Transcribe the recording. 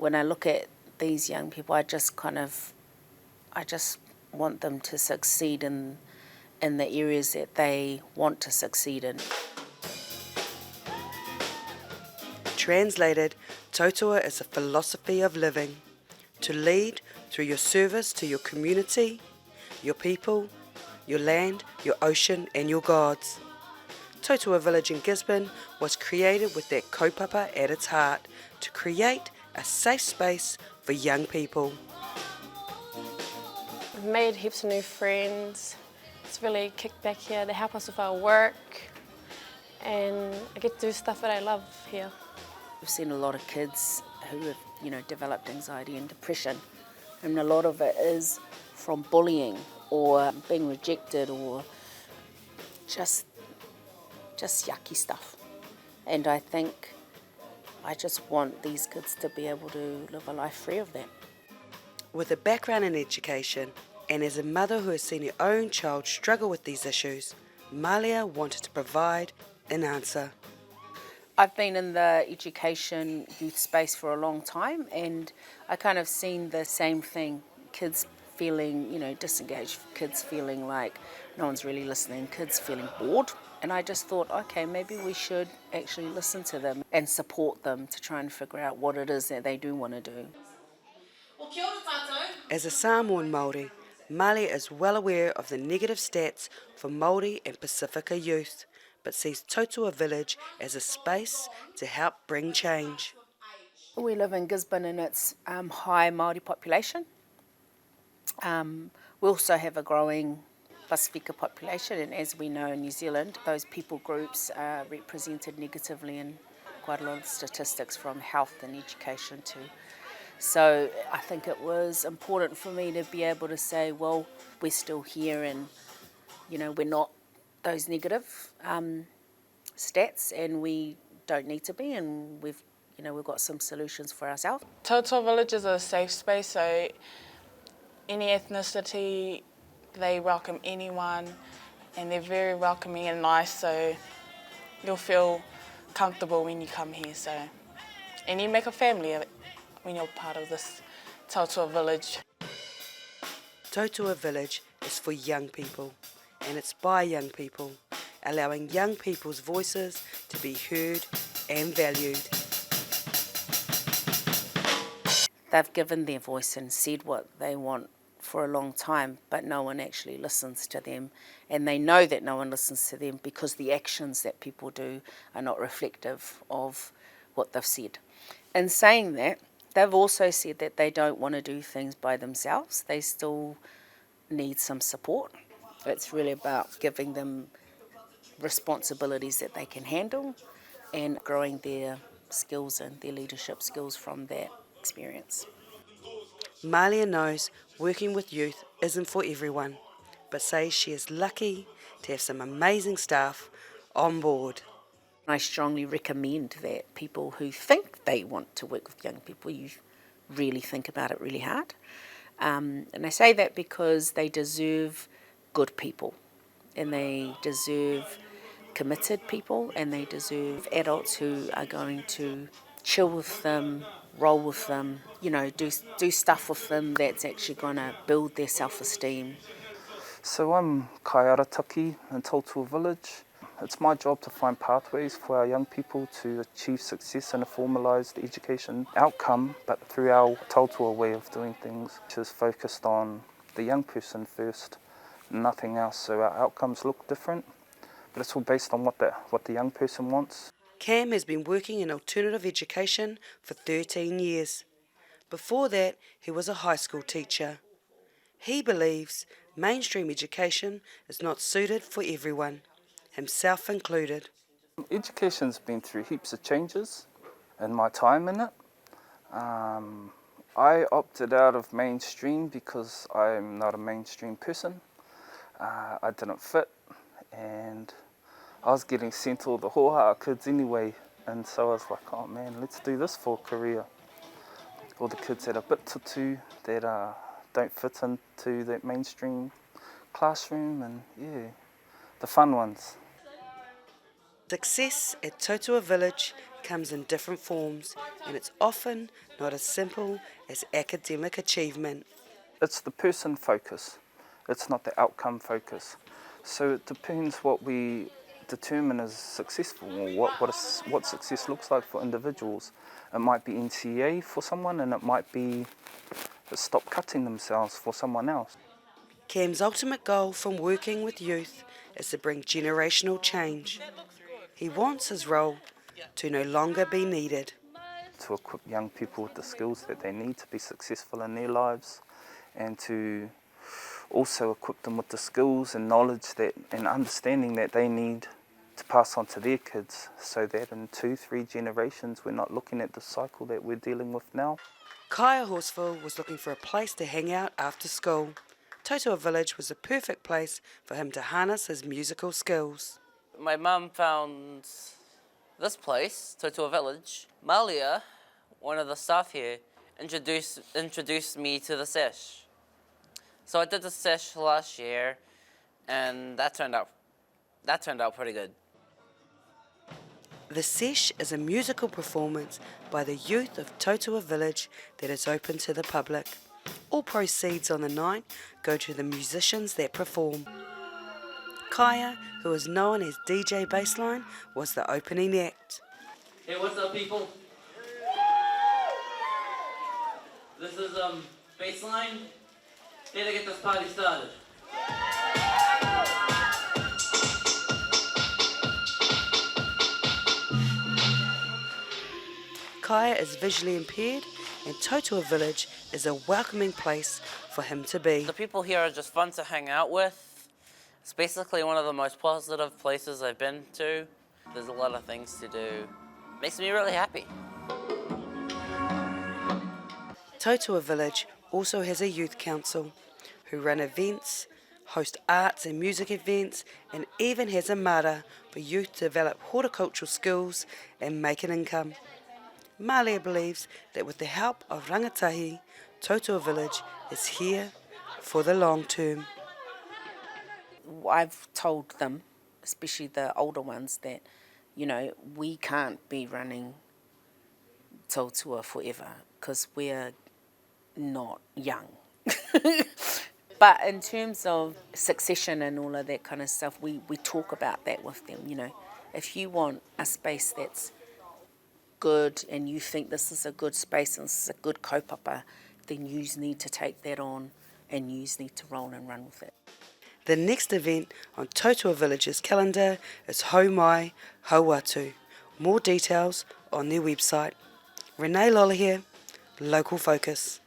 when I look at these young people, I just want them to succeed in the areas that they want to succeed in. Translated, Tautua is a philosophy of living, to lead through your service to your community, your people, your land, your ocean and your gods. Tautua Village in Gisborne was created with that kaupapa at its heart, to create a safe space for young people. I've made heaps of new friends. It's really kicked back here. They help us with our work and I get to do stuff that I love here. We've seen a lot of kids who have, developed anxiety and depression, and a lot of it is from bullying or being rejected or just yucky stuff. And I think I just want these kids to be able to live a life free of that. With a background in education and as a mother who has seen her own child struggle with these issues, Malia wanted to provide an answer. I've been in the education youth space for a long time, and I kind of seen the same thing. Kids feeling, disengaged, kids feeling like no one's really listening, kids feeling bored. And I just thought, okay, maybe we should actually listen to them and support them to try and figure out what it is that they do want to do. As a Samoan Māori, Malia is well aware of the negative stats for Māori and Pasifika youth, but sees Tautua Village as a space to help bring change. We live in Gisborne and it's high Māori population. We also have a growing Pasifika population, and as we know in New Zealand, those people groups are represented negatively in quite a lot of statistics from health and education too. So I think it was important for me to be able to say, well, we're still here and, we're not those negative stats, and we don't need to be, and we've got some solutions for ourselves. Tautua Village is a safe space, so any ethnicity, they welcome anyone, and they're very welcoming and nice, so you'll feel comfortable when you come here. So, and you make a family when you're part of this Tautua Village. Tautua Village is for young people, and it's by young people, allowing young people's voices to be heard and valued. They've given their voice and said what they want for a long time, but no one actually listens to them, and they know that no one listens to them because the actions that people do are not reflective of what they've said. In saying that, they've also said that they don't want to do things by themselves. They still need some support. It's really about giving them responsibilities that they can handle and growing their skills and their leadership skills from that experience. Malia knows working with youth isn't for everyone, but says she is lucky to have some amazing staff on board. I strongly recommend that people who think they want to work with young people, you really think about it really hard. And I say that because they deserve good people, and they deserve committed people, and they deserve adults who are going to chill with them, roll with them, do stuff with them that's actually going to build their self-esteem. So I'm Kai Arataki in Tautua Village. It's my job to find pathways for our young people to achieve success in a formalised education outcome, but through our Tautua way of doing things, which is focused on the young person first, nothing else. So our outcomes look different, but it's all based on what the young person wants. Cam has been working in alternative education for 13 years. Before that, he was a high school teacher. He believes mainstream education is not suited for everyone, himself included. Education's been through heaps of changes in my time in it. I opted out of mainstream because I'm not a mainstream person. I didn't fit, and I was getting sent to all the hoha kids anyway, and so I was like, oh man, let's do this for a career. All the kids that are a bit tutu, that don't fit into that mainstream classroom, and yeah, the fun ones. Success at Tautua Village comes in different forms, and it's often not as simple as academic achievement. It's the person focus, it's not the outcome focus. So it depends what we determine as successful, or what success looks like for individuals. It might be NCA for someone, and it might be stop cutting themselves for someone else. Cam's ultimate goal from working with youth is to bring generational change. He wants his role to no longer be needed. To equip young people with the skills that they need to be successful in their lives, and to also equip them with the skills and knowledge that and understanding that they need to pass on to their kids, so that in 2-3 generations we're not looking at the cycle that we're dealing with now. Kaya Horsfall was looking for a place to hang out after school. Tautua Village was the perfect place for him to harness his musical skills. My mum found this place, Tautua Village. Malia, one of the staff here, introduced me to the sesh. So I did the sesh last year, and that turned out pretty good. The Sesh is a musical performance by the youth of Tautua Village that is open to the public. All proceeds on the night go to the musicians that perform. Kaya, who is known as DJ Bassline, was the opening act. Hey, what's up, people? This is Bassline, here to get this party started. Kaya is visually impaired, and Tautua Village is a welcoming place for him to be. The people here are just fun to hang out with. It's basically one of the most positive places I've been to. There's a lot of things to do. Makes me really happy. Tautua Village also has a youth council who run events, host arts and music events, and even has a mara for youth to develop horticultural skills and make an income. Malia believes that with the help of rangatahi, Tautua Village is here for the long term. I've told them, especially the older ones, that, you know, we can't be running Tautua forever because we're not young. But in terms of succession and all of that kind of stuff, we talk about that with them, you know. If you want a space that's good and you think this is a good space and this is a good kaupapa, then you need to take that on and you need to roll and run with it. The next event on Tautua Village's calendar is Hau Mai, Hauatu. More details on their website. Renee Lola here, Local Focus.